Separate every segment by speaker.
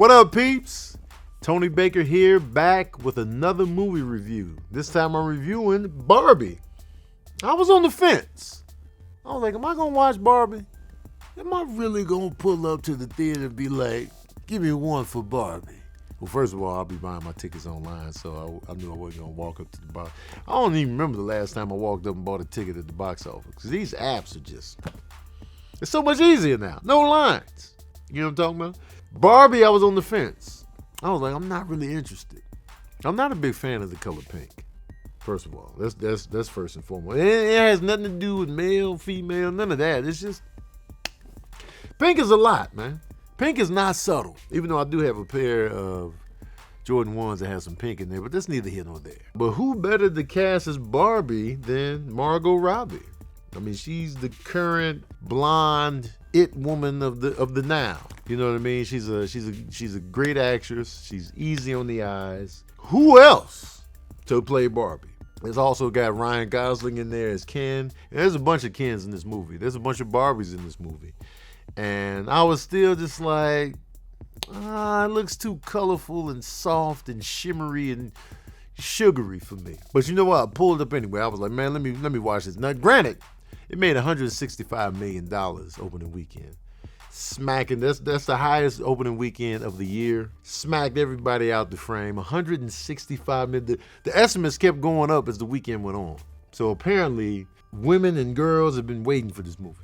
Speaker 1: What up, peeps? Tony Baker here, back with another movie review. This time I'm reviewing Barbie. I was on the fence. I was like, am I gonna watch Barbie? Am I really gonna pull up to the theater and be like, give me one for Barbie? Well, first of all, I'll be buying my tickets online, so I knew I wasn't gonna walk up to the box. I don't even remember the last time I walked up and bought a ticket at the box office, because these apps are just, it's so much easier now. No lines. You know what I'm talking about? Barbie, I was on the fence. I was like, I'm not really interested. I'm not a big fan of the color pink. First of all, that's first and foremost. It has nothing to do with male, female, none of that. It's just, pink is a lot, man. Pink is not subtle, even though I do have a pair of Jordan 1s that have some pink in there, but that's neither here nor there. But who better to cast as Barbie than Margot Robbie? I mean, she's the current blonde it woman of the now. You know what I mean? She's a great actress. She's easy on the eyes. Who else to play Barbie? There's also got Ryan Gosling in there as Ken. And there's a bunch of Kens in this movie. There's a bunch of Barbies in this movie. And I was still just like, it looks too colorful and soft and shimmery and sugary for me. But you know what? I pulled it up anyway. I was like, man, let me watch this. Now, granted, it made $165 million opening weekend. Smacking, that's the highest opening weekend of the year. Smacked everybody out the frame. 165 million. The estimates kept going up as the weekend went on. So apparently, women and girls have been waiting for this movie.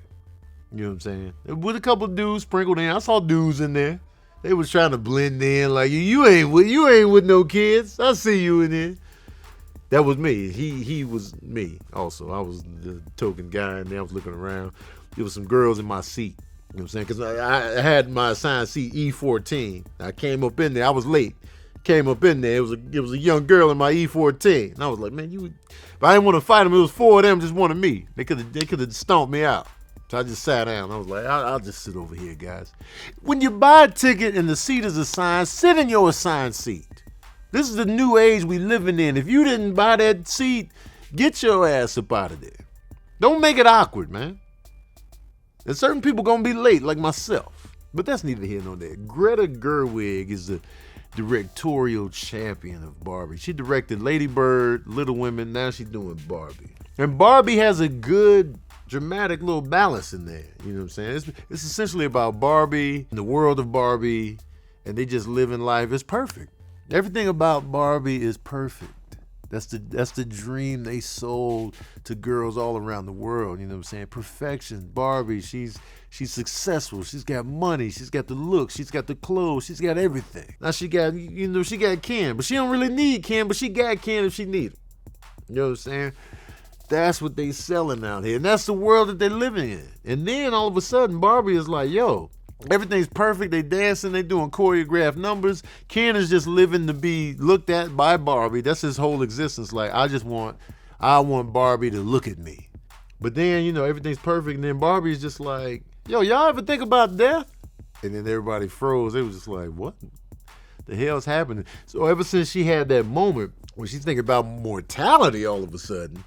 Speaker 1: You know what I'm saying? With a couple of dudes sprinkled in. I saw dudes in there. They was trying to blend in like you ain't with no kids. I see you in there. That was me. He was me also. I was the token guy in there. I was looking around. There was some girls in my seat. You know what I'm saying? Because I had my assigned seat E14. I came up in there. I was late. Came up in there. It was a young girl in my E14. And I was like, man, but I didn't want to fight them. It was four of them just wanted me. They could have stomped me out. So I just sat down. I was like, I'll just sit over here, guys. When you buy a ticket and the seat is assigned, sit in your assigned seat. This is the new age we living in. If you didn't buy that seat, get your ass up out of there. Don't make it awkward, man. And certain people gonna be late, like myself. But that's neither here nor there. Greta Gerwig is the directorial champion of Barbie. She directed Lady Bird, Little Women. Now she's doing Barbie. And Barbie has a good dramatic little balance in there. You know what I'm saying? It's essentially about Barbie, the world of Barbie, and they just living life. It's perfect. Everything about Barbie is perfect. That's the dream they sold to girls all around the world. You know what I'm saying? Perfection. Barbie, she's successful. She's got money. She's got the looks. She's got the clothes. She's got everything. Now she got Ken, but she don't really need Ken, but she got Ken if she need him. You know what I'm saying? That's what they selling out here. And that's the world that they're living in. And then all of a sudden, Barbie is like, yo, everything's perfect. They dancing. They doing choreographed numbers. Ken is just living to be looked at by Barbie. That's his whole existence. Like, I want Barbie to look at me. But then, everything's perfect. And then Barbie's just like, yo, y'all ever think about death? And then everybody froze. They was just like, what the hell's happening? So ever since she had that moment when she's thinking about mortality all of a sudden,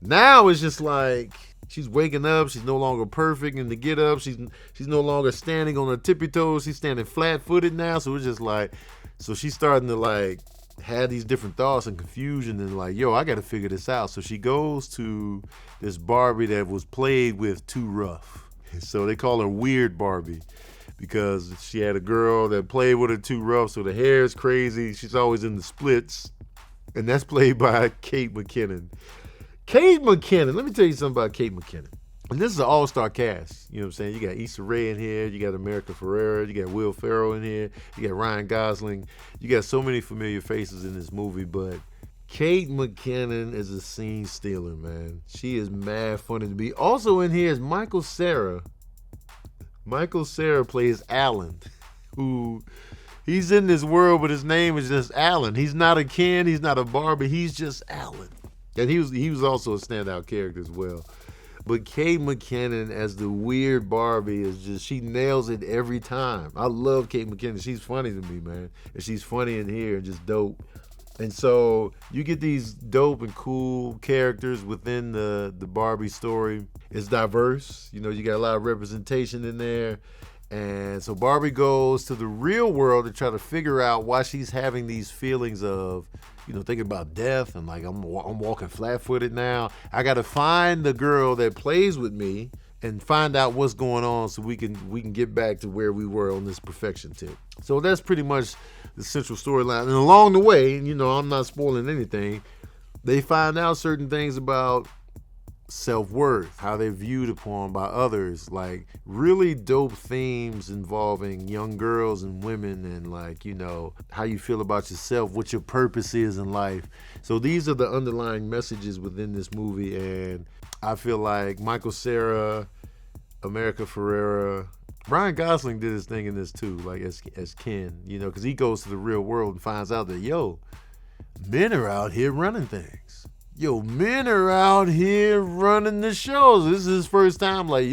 Speaker 1: now it's just like she's waking up. She's no longer perfect in the get up. She's no longer standing on her tippy toes. She's standing flat footed now. So it's just like, so she's starting to like have these different thoughts and confusion and like, yo, I got to figure this out. So she goes to this Barbie that was played with too rough. So they call her Weird Barbie because she had a girl that played with her too rough. So the hair is crazy. She's always in the splits. And that's played by Kate McKinnon. Kate McKinnon, let me tell you something about Kate McKinnon. And this is an all-star cast. You know what I'm saying? You got Issa Rae in here. You got America Ferrera. You got Will Ferrell in here. You got Ryan Gosling. You got so many familiar faces in this movie. But Kate McKinnon is a scene stealer, man. She is mad funny to be. Also in here is Michael Cera. Michael Cera plays Alan, who he's in this world, but his name is just Alan. He's not a Ken. He's not a Barbie. He's just Alan. And he was also a standout character as well. But Kate McKinnon as the weird Barbie is just, she nails it every time. I love Kate McKinnon. She's funny to me, man. And she's funny in here and just dope. And so you get these dope and cool characters within the Barbie story. It's diverse. You got a lot of representation in there. And so Barbie goes to the real world to try to figure out why she's having these feelings of, thinking about death and like I'm walking flat-footed now. I got to find the girl that plays with me and find out what's going on so we can get back to where we were on this perfection tip. So that's pretty much the central storyline. And along the way, I'm not spoiling anything, they find out certain things about self-worth, how they're viewed upon by others, like really dope themes involving young girls and women, and like, how you feel about yourself, what your purpose is in life. So these are the underlying messages within this movie, and I feel like Michael Cera, America Ferrera, Ryan Gosling did his thing in this too, like as Ken, because he goes to the real world and finds out that, men are out here running things. Men are out here running the shows. This is his first time like,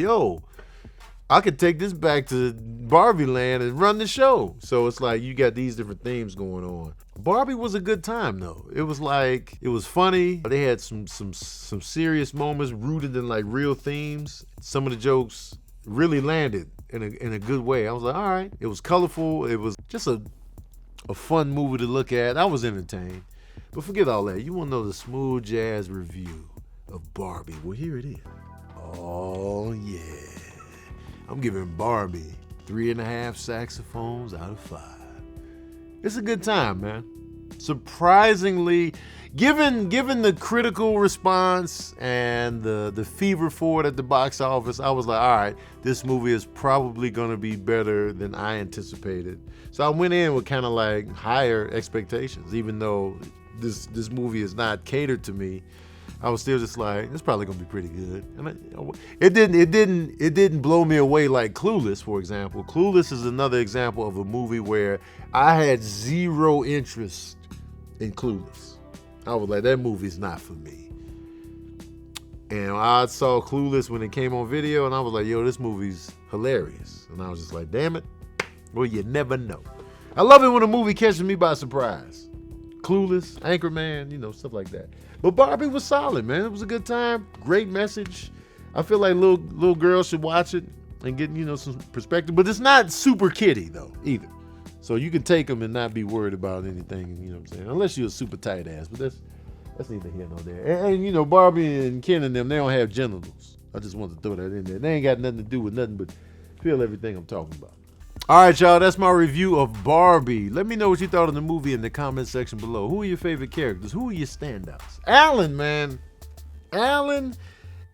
Speaker 1: I could take this back to Barbie land and run the show. So it's like you got these different themes going on. Barbie was a good time though. It was like, it was funny. They had some serious moments rooted in like real themes. Some of the jokes really landed in a good way. I was like, all right. It was colorful. It was just a fun movie to look at. I was entertained. But forget all that. You want to know the smooth jazz review of Barbie? Well, here it is. Oh, yeah. I'm giving Barbie 3.5 saxophones out of 5. It's a good time, man. Surprisingly, given the critical response and the fever for it at the box office, I was like, all right, this movie is probably going to be better than I anticipated. So I went in with kind of like higher expectations, even though this movie is not catered to me. I was still just like, it's probably gonna be pretty good. And it didn't blow me away like Clueless, for example. Clueless is another example of a movie where I had zero interest in Clueless. I was like, that movie's not for me. And I saw Clueless when it came on video, and I was like, this movie's hilarious. And I was just like, damn it. Well, you never know. I love it when a movie catches me by surprise. Clueless, Anchorman, stuff like that. But Barbie was solid, man. It was a good time. Great message. I feel like little girls should watch it and get, some perspective. But it's not super kiddie, though, either. So you can take them and not be worried about anything, you know what I'm saying? Unless you're a super tight ass. But that's neither here nor there. And Barbie and Ken and them, they don't have genitals. I just wanted to throw that in there. They ain't got nothing to do with nothing but feel everything I'm talking about. All right, y'all, that's my review of Barbie. Let me know what you thought of the movie in the comment section below. Who are your favorite characters? Who are your standouts? Alan, man. Alan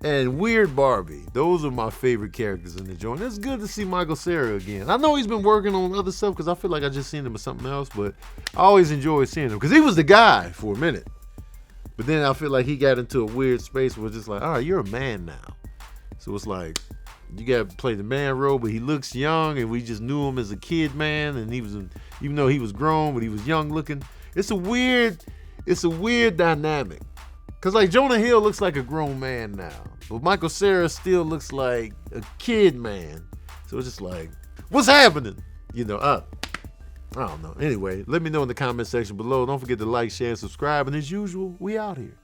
Speaker 1: and Weird Barbie. Those are my favorite characters in the joint. It's good to see Michael Cera again. I know he's been working on other stuff because I feel like I just seen him in something else, but I always enjoy seeing him because he was the guy for a minute. But then I feel like he got into a weird space where it's just like, all right, you're a man now. So it's like, you got to play the man role, but he looks young, and we just knew him as a kid man, and even though he was grown, but he was young looking. It's a weird dynamic. Cause like Jonah Hill looks like a grown man now, but Michael Cera still looks like a kid man. So it's just like, what's happening? I don't know. Anyway, let me know in the comment section below. Don't forget to like, share, and subscribe. And as usual, we out here.